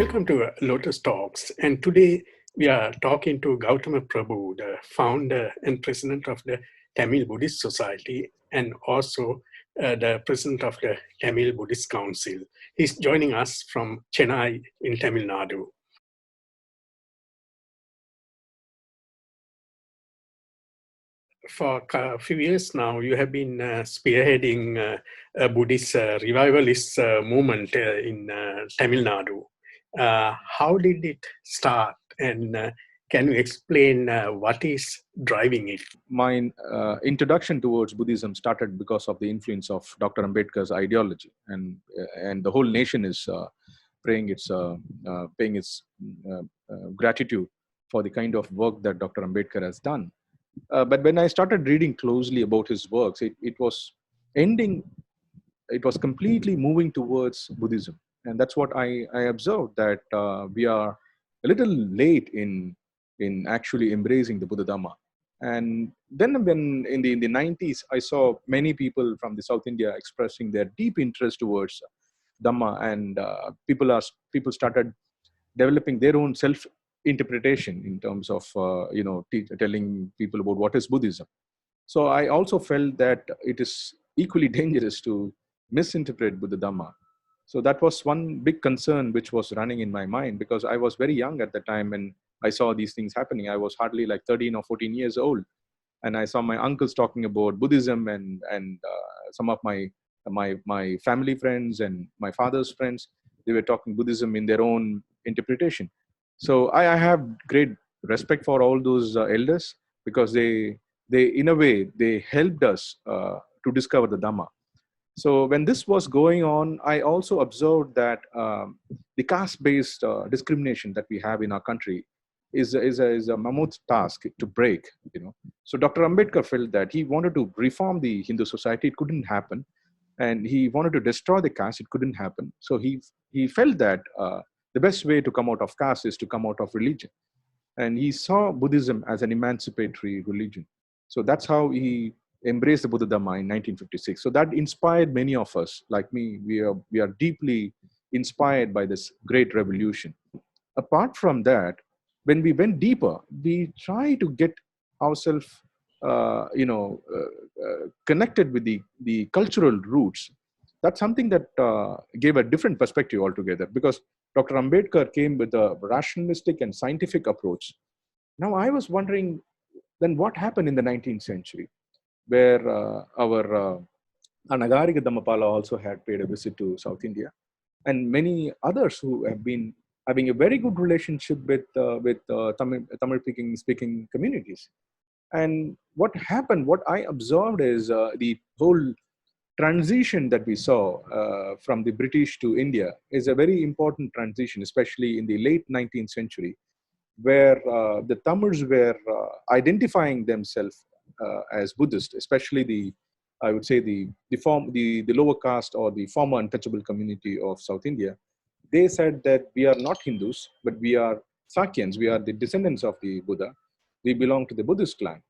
Welcome to Lotus Talks. And today we are talking to Gauthama Prabu, the founder and president of the Tamil Buddhist Society, and also the president of the Tamil Buddhist Council. He's joining us from Chennai in Tamil Nadu. For a few years now, you have been spearheading a Buddhist revivalist movement in Tamil Nadu. How did it start, and can you explain what is driving it? My introduction towards Buddhism started because of the influence of Dr. Ambedkar's ideology, and the whole nation is paying its gratitude for the kind of work that Dr. Ambedkar has done. But when I started reading closely about his works, it was completely moving towards Buddhism. And that's what I observed, that we are a little late in actually embracing the Buddha Dhamma. And then when in the 90s, I saw many people from the South India expressing their deep interest towards Dhamma, and people started developing their own self-interpretation in terms of telling people about what is Buddhism. So I also felt that it is equally dangerous to misinterpret Buddha Dhamma. So that was one big concern which was running in my mind, because I was very young at the time when I saw these things happening. I was hardly like 13 or 14 years old, and I saw my uncles talking about Buddhism, and some of my family friends and my father's friends, they were talking Buddhism in their own interpretation. So I have great respect for all those elders, because they in a way they helped us to discover the Dhamma. So when this was going on, I also observed that the caste-based discrimination that we have in our country is a mammoth task to break. So Dr. Ambedkar felt that he wanted to reform the Hindu society. It couldn't happen, and he wanted to destroy the caste. It couldn't happen. So he felt that the best way to come out of caste is to come out of religion, and he saw Buddhism as an emancipatory religion. So that's how he embraced the Buddha Dhamma in 1956. So that inspired many of us, like me. We are deeply inspired by this great revolution. Apart from that, when we went deeper, we try to get ourselves, connected with the cultural roots. That's something that gave a different perspective altogether, because Dr. Ambedkar came with a rationalistic and scientific approach. Now I was wondering, then what happened in the 19th century, where our Anagarika Dhammapala also had paid a visit to South India, and many others who have been having a very good relationship with Tamil speaking communities. And what happened, what I observed is the whole transition that we saw from the British to India is a very important transition, especially in the late 19th century, where the Tamils were identifying themselves as Buddhist, especially I would say the lower caste or the former untouchable community of South India. They said that we are not Hindus, but we are Sakyans. We are the descendants of the Buddha. We belong to the Buddhist clan,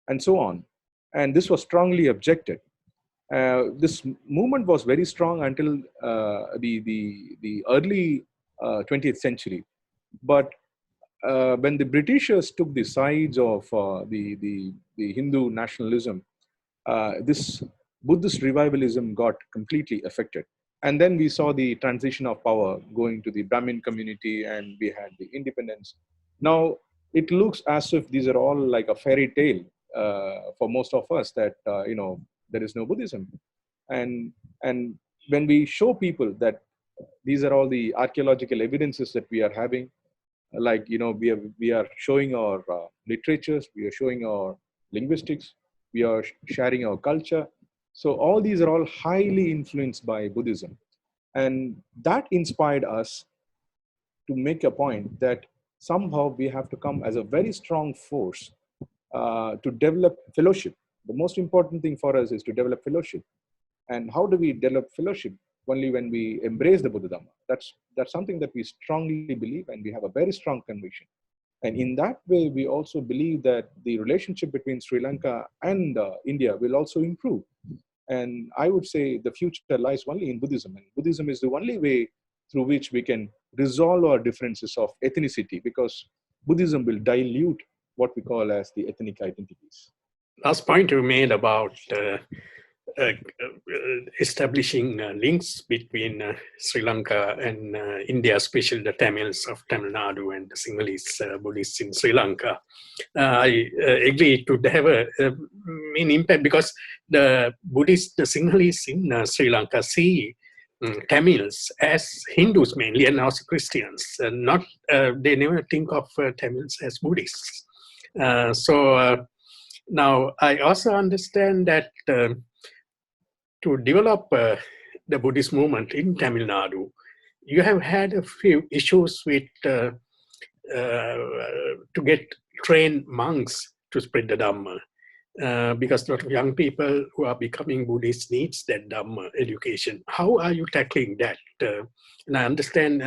and so on. And this was strongly objected. This movement was very strong until the early 20th century. But when the Britishers took the sides of the Hindu nationalism, this Buddhist revivalism got completely affected. And then we saw the transition of power going to the Brahmin community, and we had the independence. Now it looks as if these are all like a fairy tale for most of us, that there is no Buddhism. And when we show people that these are all the archaeological evidences that we are having, like we are showing our literatures, we are showing our linguistics, we are sharing our culture. So all these are all highly influenced by Buddhism. And that inspired us to make a point that somehow we have to come as a very strong force to develop fellowship. The most important thing for us is to develop fellowship. And how do we develop fellowship? Only when we embrace the Buddha Dhamma. That's something that we strongly believe, and we have a very strong conviction. And in that way, we also believe that the relationship between Sri Lanka and India will also improve. And I would say the future lies only in Buddhism. And Buddhism is the only way through which we can resolve our differences of ethnicity, because Buddhism will dilute what we call as the ethnic identities. Last point you made about establishing links between Sri Lanka and India, especially the Tamils of Tamil Nadu and the Sinhalese Buddhists in Sri Lanka. I agree to have a main impact, because the Buddhists, the Sinhalese in Sri Lanka see Tamils as Hindus mainly, and also Christians. Not they never think of Tamils as Buddhists. Now I also understand that to develop the Buddhist movement in Tamil Nadu, you have had a few issues with to get trained monks to spread the Dhamma. Because a lot of young people who are becoming Buddhists needs that Dhamma education. How are you tackling that? And I understand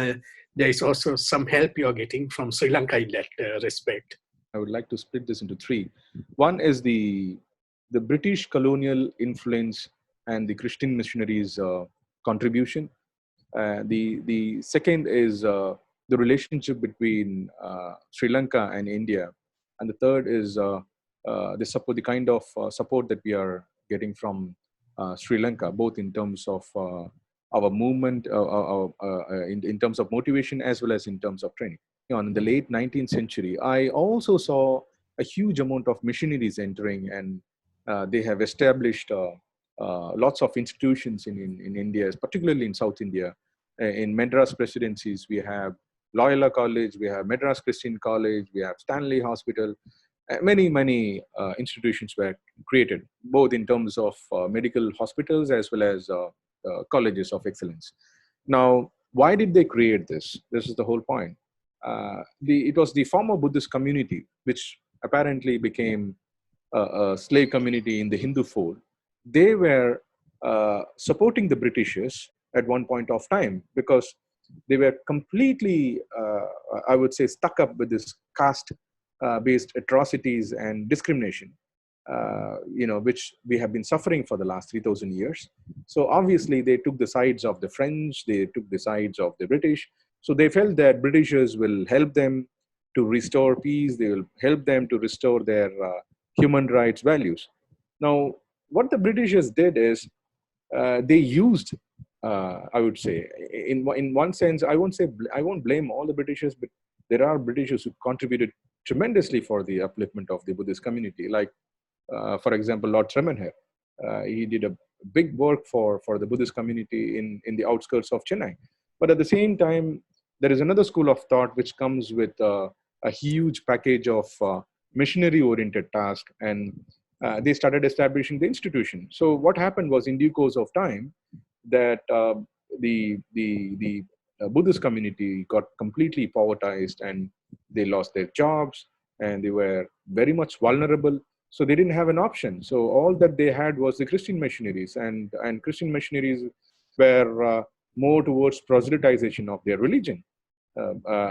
there is also some help you're getting from Sri Lanka in that respect. I would like to split this into three. One is the British colonial influence and the Christian missionaries' contribution. The second is the relationship between Sri Lanka and India, and the third is the kind of support that we are getting from Sri Lanka, both in terms of our movement, in terms of motivation, as well as in terms of training. In the late 19th century, I also saw a huge amount of missionaries entering, and they have established lots of institutions in India, particularly in South India. In Madras presidencies, we have Loyola College, we have Madras Christian College, we have Stanley Hospital. Many institutions were created, both in terms of medical hospitals as well as colleges of excellence. Now, why did they create this? This is the whole point. It was the former Buddhist community, which apparently became a slave community in the Hindu fold. They were supporting the Britishers at one point of time, because they were completely, I would say, stuck up with this caste-based atrocities and discrimination, which we have been suffering for the last 3,000 years. So obviously, they took the sides of the French, they took the sides of the British. So they felt that Britishers will help them to restore peace, they will help them to restore their human rights values. Now, what the Britishers did is they used, I would say, in one sense, I won't blame all the Britishers, but there are Britishers who contributed tremendously for the upliftment of the Buddhist community. Like, for example, Lord Tremenher. He did a big work for the Buddhist community in the outskirts of Chennai. But at the same time, there is another school of thought which comes with a huge package of missionary-oriented tasks, and they started establishing the institution. So what happened was, in due course of time, that the Buddhist community got completely povertized, and they lost their jobs, and they were very much vulnerable. So they didn't have an option. So all that they had was the Christian missionaries, and Christian missionaries were more towards proselytization of their religion.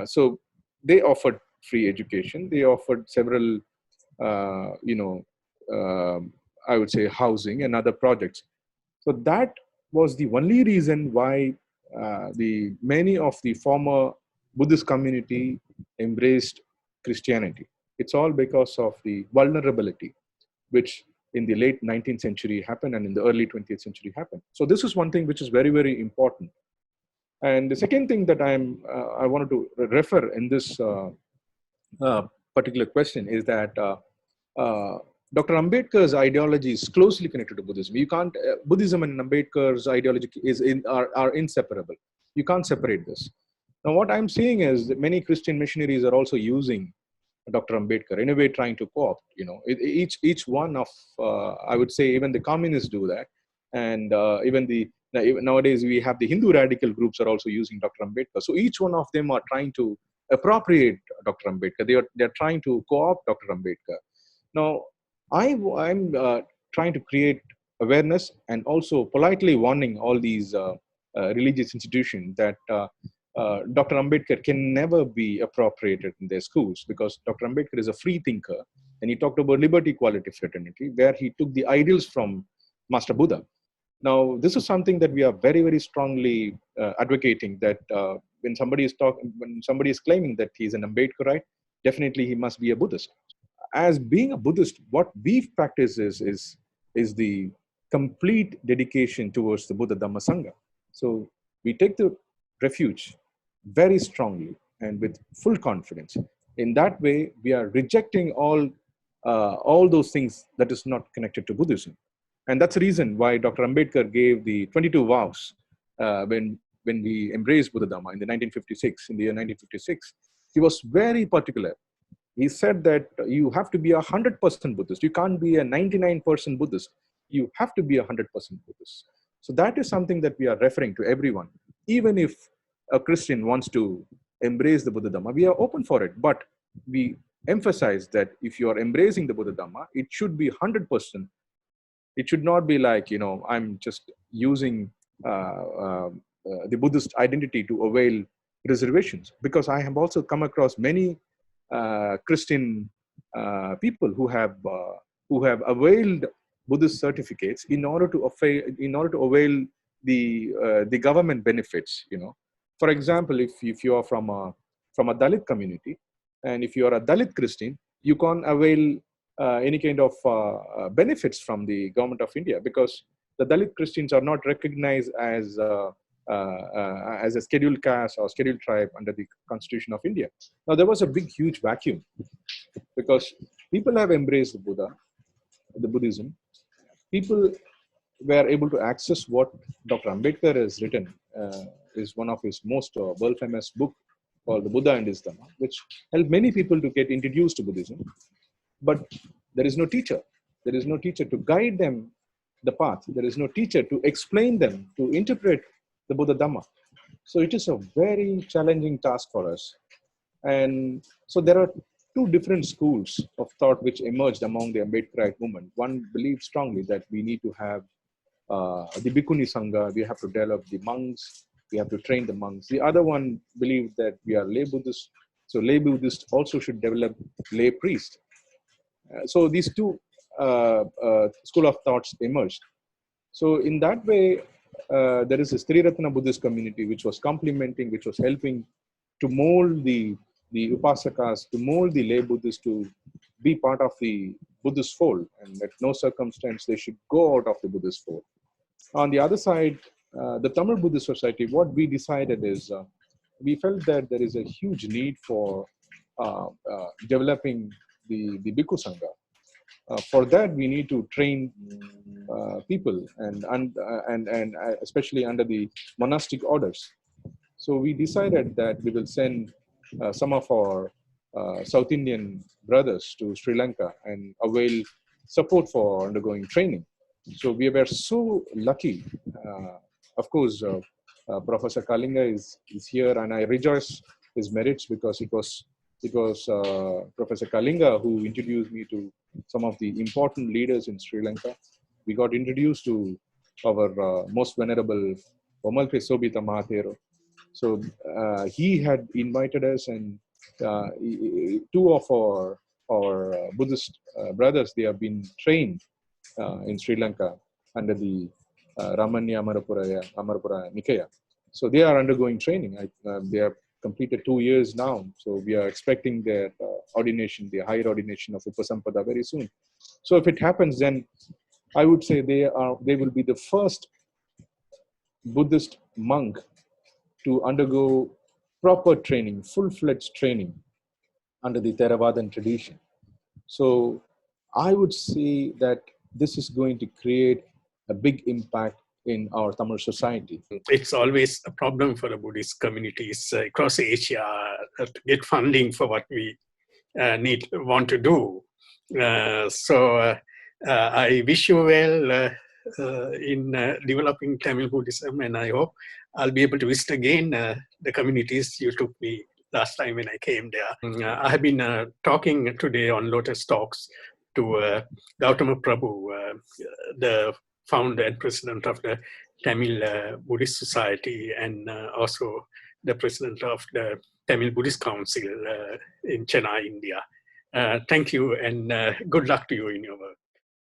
So they offered free education. They offered several, I would say, housing and other projects. So that was the only reason why many of the former Buddhist community embraced Christianity. It's all because of the vulnerability, which in the late 19th century happened and in the early 20th century happened. So this is one thing which is very, very important. And the second thing that I wanted to refer in this particular question is that Dr. Ambedkar's ideology is closely connected to Buddhism. You can't, Buddhism and Ambedkar's ideology are inseparable. You can't separate this. Now, what I'm seeing is that many Christian missionaries are also using Dr. Ambedkar, in a way trying to co-opt, each one of, I would say, even the communists do that. And even nowadays we have the Hindu radical groups are also using Dr. Ambedkar. So each one of them are trying to appropriate Dr. Ambedkar. They're trying to co-opt Dr. Ambedkar. Now, I'm trying to create awareness and also politely warning all these religious institutions that Dr. Ambedkar can never be appropriated in their schools, because Dr. Ambedkar is a free thinker, and he talked about liberty, equality, fraternity, where he took the ideals from Master Buddha. Now, this is something that we are very, very strongly advocating, that when somebody is claiming that he's an Ambedkarite, definitely he must be a Buddhist. As being a Buddhist, what we practice is the complete dedication towards the Buddha Dhamma Sangha. So we take the refuge very strongly and with full confidence. In that way, we are rejecting all those things that is not connected to Buddhism. And that's the reason why Dr. Ambedkar gave the 22 vows when we embraced Buddha Dhamma in the year 1956. He was very particular. He said that you have to be 100% Buddhist. You can't be a 99% Buddhist. You have to be 100% Buddhist. So that is something that we are referring to everyone. Even if a Christian wants to embrace the Buddha Dhamma, we are open for it. But we emphasize that if you are embracing the Buddha Dhamma, it should be 100%. It should not be like, I'm just using the Buddhist identity to avail reservations. Because I have also come across many Christian people who have availed Buddhist certificates in order to avail the government benefits. For example, if you are from a Dalit community, and if you are a Dalit Christian, you can't avail any kind of benefits from the government of India, because the Dalit Christians are not recognized as a scheduled caste or scheduled tribe under the Constitution of India. Now, there was a huge vacuum, because people have embraced the Buddhism. People were able to access what Dr. Ambedkar has written, is one of his most world-famous book called The Buddha and His Dhamma, which helped many people to get introduced to Buddhism. But there is no teacher. There is no teacher to guide them the path. There is no teacher to explain them, to interpret the Buddha Dhamma. So it is a very challenging task for us. And so there are two different schools of thought which emerged among the Ambedkarite movement. One believes strongly that we need to have the Bhikkhuni Sangha, we have to develop the monks, we have to train the monks. The other one believes that we are lay Buddhists, so lay Buddhists also should develop lay priests. So these two school of thoughts emerged. So in that way, there is a Sri Ratna Buddhist community which was complementing, which was helping to mold the Upasakas, to mold the lay Buddhists to be part of the Buddhist fold, and at no circumstance they should go out of the Buddhist fold. On the other side, the Tamil Buddhist Society, what we decided is, we felt that there is a huge need for developing the Bhikkhu Sangha. For that, we need to train people, and especially under the monastic orders. So we decided that we will send some of our South Indian brothers to Sri Lanka and avail support for undergoing training. So we were so lucky. Of course, Professor Kalinga is here, and I rejoice his merits, because it was Professor Kalinga who introduced me to some of the important leaders in Sri Lanka. We got introduced to our most venerable Omalpe Sobita Mahathero. So he had invited us, and two of our Buddhist brothers, they have been trained in Sri Lanka under the Ramanya Amarapura Nikaya. So they are undergoing training. They have completed 2 years now. So we are expecting their ordination, the higher ordination of Upasampada very soon. So if it happens, then I would say they will be the first Buddhist monk to undergo proper training, full-fledged training under the Theravadan tradition. So I would say that this is going to create a big impact in our Tamil society. It's always a problem for the Buddhist communities across Asia to get funding for what we want to do. So I wish you well in developing Tamil Buddhism, and I hope I'll be able to visit again the communities you took me last time when I came there. I have been talking today on Lotus Talks to Gauthama Prabu, the founder and president of the Tamil Buddhist Society, and also the president of the Tamil Buddhist Council in Chennai, India. Thank you, and good luck to you in your work.